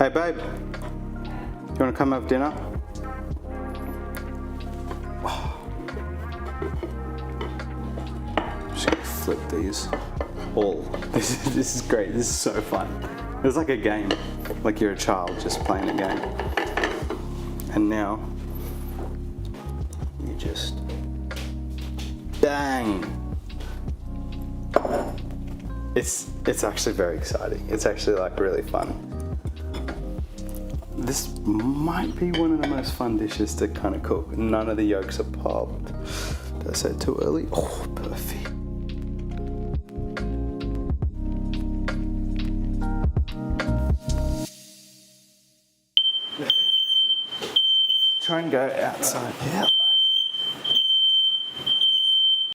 Hey babe, you want to come have dinner? Just gonna flip these all. This is great. This is so fun. It's like a game, like you're a child just playing a game. And now you just bang. It's actually very exciting. It's actually like really fun. This might be one of the most fun dishes to kind of cook. None of the yolks are popped. Did I say it too early? Oh, perfect. Try and go outside. Yeah.